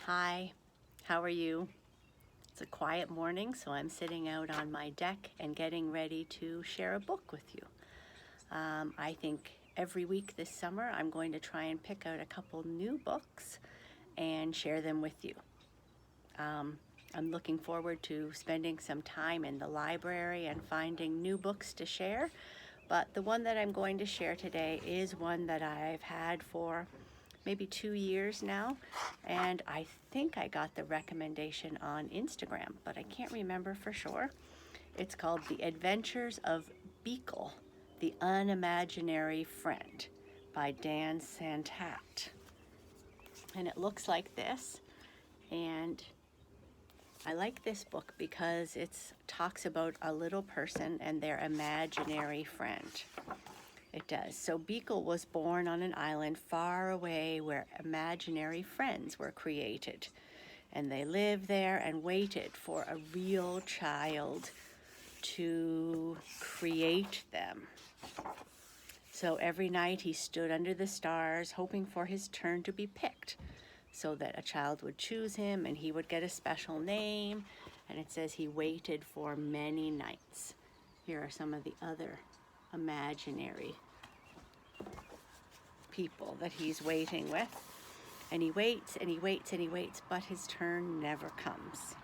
Hi, how are you? It's a quiet morning, so I'm sitting out on my deck and getting ready to share a book with you. I think every week this summer I'm going to try and pick out a couple new books and share them with you. I'm looking forward to spending some time in the library and finding new books to share, but the one that I'm going to share today is one that I've had for maybe 2 years now, and I think I got the recommendation on Instagram, but I can't remember for sure. It's called The Adventures of Beagle, the Unimaginary Friend by Dan Santat. And it looks like this, and I like this book because it talks about a little person and their imaginary friend. It does. So Beagle was born on an island far away where imaginary friends were created. And they lived there and waited for a real child to create them. So every night he stood under the stars hoping for his turn to be picked so that a child would choose him and he would get a special name. And it says he waited for many nights. Here are some of the other imaginary people that he's waiting with. And he waits and he waits and he waits, but his turn never comes.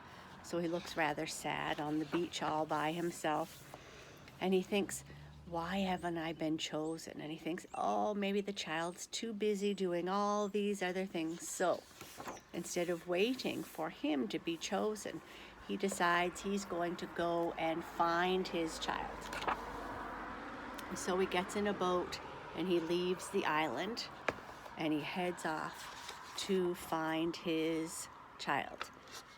So he looks rather sad on the beach all by himself. And he thinks, why haven't I been chosen? And he thinks, oh, maybe the child's too busy doing all these other things. So instead of waiting for him to be chosen, he decides he's going to go and find his child. And so he gets in a boat and he leaves the island and he heads off to find his child.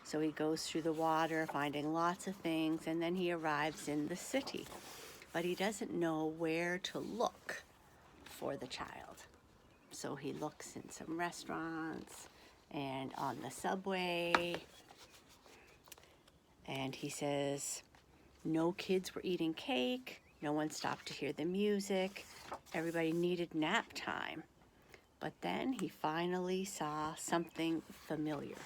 So he goes through the water finding lots of things, and then he arrives in the city. But he doesn't know where to look for the child. So he looks in some restaurants and on the subway, and he says no kids were eating cake. No one stopped to hear the music. Everybody needed nap time. But then he finally saw something familiar.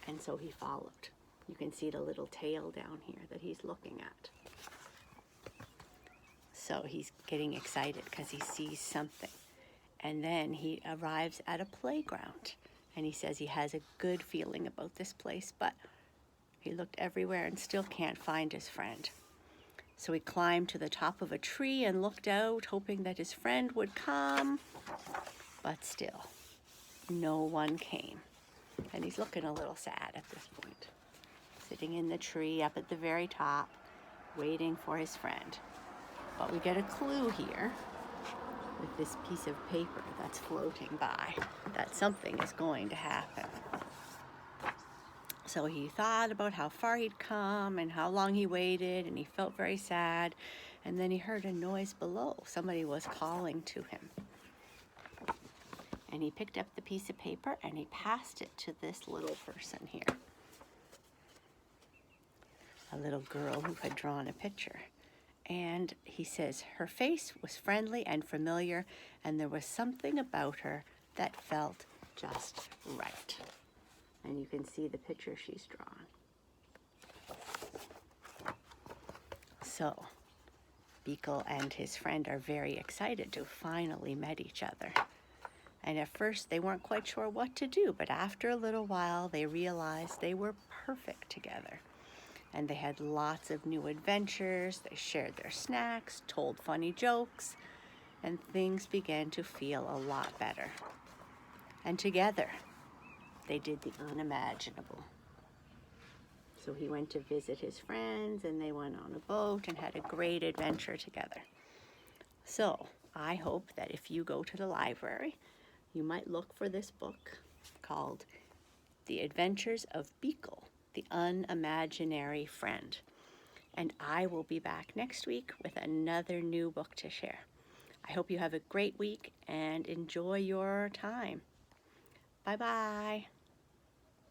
And so he followed. You can see the little tail down here that he's looking at. So he's getting excited because he sees something. And then he arrives at a playground. And he says he has a good feeling about this place, but he looked everywhere and still can't find his friend. So he climbed to the top of a tree and looked out, hoping that his friend would come. But still, no one came. And he's looking a little sad at this point, sitting in the tree up at the very top, waiting for his friend. But we get a clue here with this piece of paper that's floating by that something is going to happen. So he thought about how far he'd come and how long he waited, and he felt very sad. And then he heard a noise below. Somebody was calling to him. And he picked up the piece of paper and he passed it to this little person here. A little girl who had drawn a picture. And he says her face was friendly and familiar, and there was something about her that felt just right. And you can see the picture she's drawn. So Beagle and his friend are very excited to finally meet each other. And at first they weren't quite sure what to do, but after a little while they realized they were perfect together. And they had lots of new adventures, they shared their snacks, told funny jokes, and things began to feel a lot better. And together, they did the unimaginable. So he went to visit his friends, and they went on a boat and had a great adventure together. So I hope that if you go to the library, you might look for this book called The Adventures of Beagle, the Unimaginary Friend. And I will be back next week with another new book to share. I hope you have a great week and enjoy your time. Bye-bye.